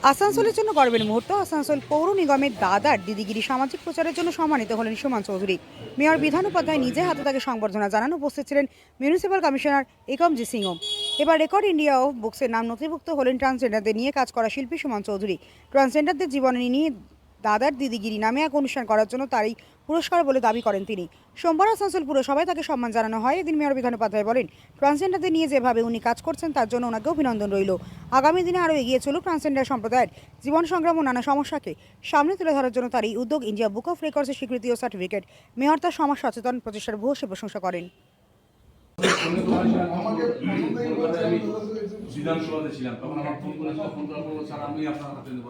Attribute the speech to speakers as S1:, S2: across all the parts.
S1: আসানসোলের জন্য গর্বের মুহূর্ত। আসানসোল পৌর নিগমের দাদার দিদিগিরি সামাজিক প্রচারের জন্য সম্মানিত হলেন সুমন চৌধুরী। মেয়র বিধান উপাধ্যায় নিজে হাতে তাকে সংবর্ধনা জানান। উপস্থিত ছিলেন মিউনিসিপ্যাল কমিশনার একমজি সিংহ। এবার রেকর্ড ইন্ডিয়া অফ বুকসের নাম নথিভুক্ত হলেন ট্রান্সজেন্ডারদের নিয়ে কাজ করা শিল্পী সুমন চৌধুরী। ট্রান্সজেন্ডারদের জীবনী নিয়ে দাদার দিদিগিরি নামে এক অনুষ্ঠান করার জন্য তারই পুরস্কার বলে দাবি করেন তিনি। সোমবার আসানসোল পুরসভায় তাকে সম্মান জানানো হয়। এদিন মেয়র বিধান উপাধ্যায় বলেন, ট্রান্সজেন্ডারদের নিয়ে যেভাবে উনি কাজ করছেন তার জন্য ওনাকে অভিনন্দন রইল। আগামী দিনে আরও এগিয়ে চলুক ট্রান্সজেন্ডার সম্প্রদায়ের জীবন সংগ্রাম ও নানা সমস্যাকে সামনে তুলে ধরার জন্য তার এই উদ্যোগ ইন্ডিয়া বুক অফ রেকর্ডসের স্বীকৃতি ও সার্টিফিকেট। মেয়র তার সমাজ সচেতন প্রচেষ্টার ভূয়সী প্রশংসা করেন।
S2: বিধানসভাতে ছিলাম তখন আমার ফোন করে স্যার আমি আপনার হাতে নেব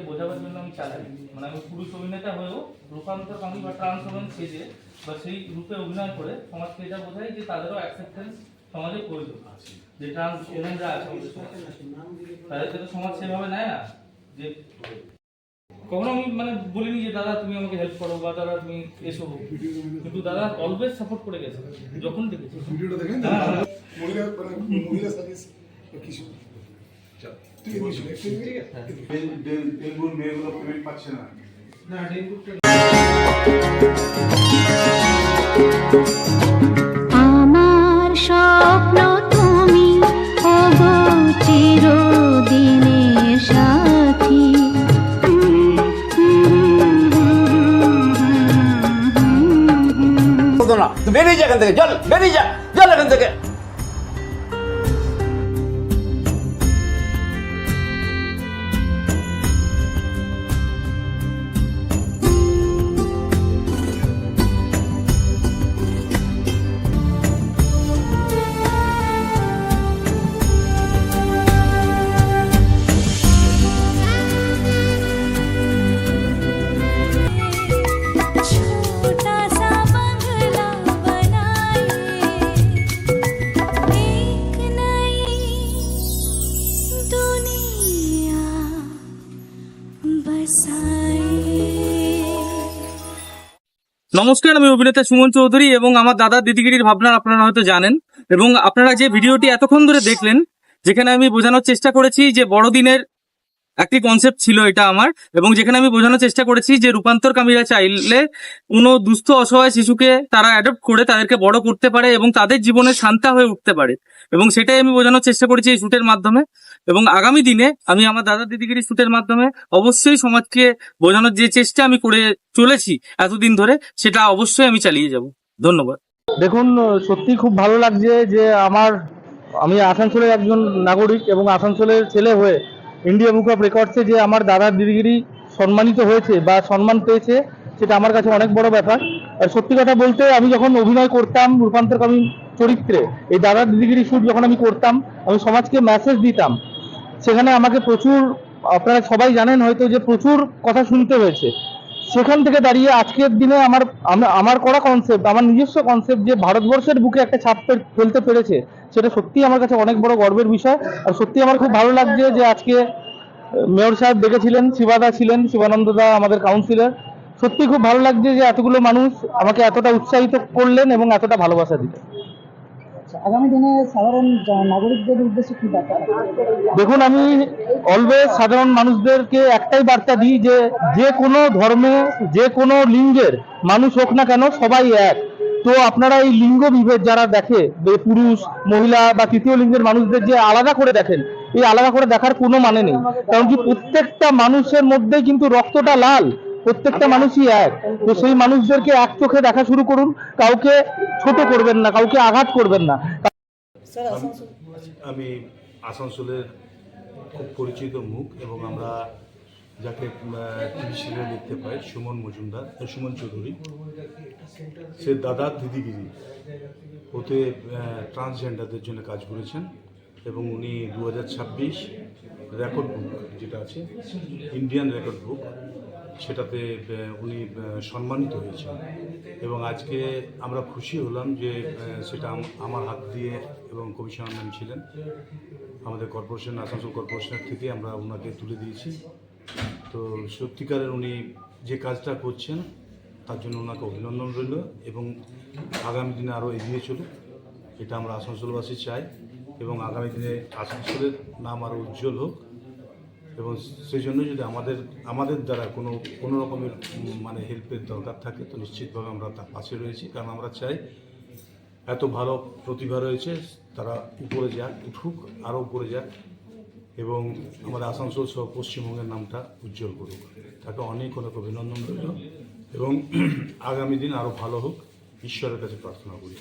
S3: বোঝাবার জন্য আমি চালাই, মানে আমি পুরুষ অভিনেতা হয়েও রূপান্তর আমি বা ট্রান্সফরমেন্স সেজে বা সেই রূপে অভিনয় করে সমাজকে এটা বোঝাই যে তাদেরও অ্যাকসেপ্টেন্স সমাজে প্রয়োজন আছে, যে ট্রান্স ওমেনরা আছে তাদেরকে তো সমাজ সেভাবে নেয় না। যে কখনো আমি মানে বলিনি যে দাদা তুমি আমাকে হেল্প করো বা দাদা তুমি এসো, কিন্তু দাদা অলওয়েজ সাপোর্ট করে গেছে যখন দেখেছি। ভিডিওটা দেখেন মহিলা সার্ভিস কিছু
S2: ডেঙ্গুর মেয়েগুলো পেমেন্ট পাচ্ছে না।
S4: আমার স্বপ্ন তুমি ওগো চিরদিনের সাথী।
S5: বেরিয়ে যা এখান থেকে, চল বেরিয়ে যা, চল এখান থেকে।
S3: নমস্কার, আমি অভিনেতা সুমন চৌধুরী এবং আমার দাদা দিদিগিরির ভাবনা আপনারা হয়তো জানেন। এবং আপনারা যে ভিডিওটি এতক্ষণ ধরে দেখলেন, যেখানে আমি বোঝানোর চেষ্টা করেছি যে বড়দিনের একটি কনসেপ্ট ছিল এটা আমার, এবং যেখানে আমি বোঝানোর চেষ্টা করেছি যে রূপান্তরকামীরা চাইলে কোনো দুস্থ অসহায় শিশুকে তারা অ্যাডপ্ট করে তাদেরকে বড় করতে পারে এবং তাদের জীবনে শান্তা হয়ে উঠতে পারে, এবং সেটাই আমি বোঝানোর চেষ্টা করেছি এই শুটের মাধ্যমে। এবং আগামী দিনে আমি আমার দাদা দিদিগিরি শুটের মাধ্যমে অবশ্যই সমাজকে বোঝানোর যে চেষ্টা আমি করে চলেছি এতদিন ধরে, সেটা অবশ্যই আমি চালিয়ে যাব। ধন্যবাদ।
S6: দেখুন, সত্যি খুব ভালো লাগছে যে আমি আসানসোলের একজন নাগরিক এবং আসানসোলের ছেলে হয়ে ইন্ডিয়া বুক অফ রেকর্ডসে যে আমার দাদার দিদিগিরি সম্মানিত হয়েছে বা সম্মান পেয়েছে, সেটা আমার কাছে অনেক বড় ব্যাপার। আর সত্যি কথা বলতে, আমি যখন অভিনয় করতাম রূপান্তরকামী চরিত্রে, এই দাদার দিদিগিরি শুট যখন আমি করতাম, আমি সমাজকে মেসেজ দিতাম। সেখানে আমাকে প্রচুর, আপনারা সবাই জানেন হয়তো, যে প্রচুর কথা শুনতে হয়েছে। সেখান থেকে দাঁড়িয়ে আজকের দিনে আমার করা কনসেপ্ট, আমার নিজস্ব কনসেপ্ট যে ভারতবর্ষের বুকে একটা ছাপ ফেলতে পেরেছে, সেটা সত্যি আমার কাছে অনেক বড় গর্বের বিষয়। আর সত্যি আমার খুব ভালো লাগছে যে আজকে মেয়র সাহেব ডেকেছিলেন, শিবাদা ছিলেন, শিবানন্দ দা আমাদের কাউন্সিলর। সত্যি খুব ভালো লাগছে যে এতগুলো মানুষ আমাকে এতটা উৎসাহিত করলেন এবং এতটা ভালোবাসা দিলেন।
S7: আগামী দিনে সাধারণ নাগরিকদের উদ্দেশ্যে কি বার্তা?
S6: দেখুন, আমি অলওয়েজ সাধারণ মানুষদেরকে একটাই বার্তা দিই যে যে কোনো ধর্মে, যে কোনো লিঙ্গের মানুষ হোক না কেন, সবাই এক। তো আপনারা এই লিঙ্গ বিভেদ যারা দেখে, পুরুষ মহিলা বা তৃতীয় লিঙ্গের মানুষদের যে আলাদা করে দেখেন, এই আলাদা করে দেখার কোনো মানে নেই। কারণ কি, প্রত্যেকটা মানুষের মধ্যে কিন্তু রক্তটা লাল, প্রত্যেকটা মানুষই এক। তো সেই মানুষদেরকে এক চোখে দেখা শুরু করুন, কাউকে ছোট করবেন না, কাউকে আঘাত করবেন না।
S2: আমি আসানসোলের খুব পরিচিত মুখ এবং আমরা যাকে টিভি সিরিয়ালে দেখতে পাই, সুমন চৌধুরী। সে দাদা দিদিগিরি ওতে ট্রান্সজেন্ডারদের জন্য কাজ করেছেন এবং উনি 2026 রেকর্ড বুক যেটা আছে ইন্ডিয়ান রেকর্ড বুক সেটাতে উনি সম্মানিত হয়েছেন এবং আজকে আমরা খুশি হলাম যে সেটা আমার হাত দিয়ে এবং কমিশনার ম্যাম ছিলেন আমাদের কর্পোরেশন আসানসোল কর্পোরেশনের থেকে আমরা ওনাকে তুলে দিয়েছি। তো সত্যিকারের উনি যে কাজটা করছেন তার জন্য ওনাকে অভিনন্দন রইল এবং আগামী দিনে আরও এগিয়ে চলুক এটা আমরা আসানসোলবাসী চাই এবং আগামী দিনে আসানসোলের নাম আরও উজ্জ্বল হোক এবং সেই জন্য যদি আমাদের দ্বারা কোনো রকমের মানে হেল্পের দরকার থাকে তো নিশ্চিতভাবে আমরা তার পাশে রয়েছি, কারণ আমরা চাই এত ভালো প্রতিভা রয়েছে তারা উপরে যাক, উঠুক, আরও উপরে যাক এবং আমাদের আসানসোল সহ পশ্চিমবঙ্গের নামটা উজ্জ্বল করুক। তাকে অনেক অনেক অভিনন্দন রইল এবং আগামী দিন আরও ভালো হোক, ঈশ্বরের কাছে প্রার্থনা করি।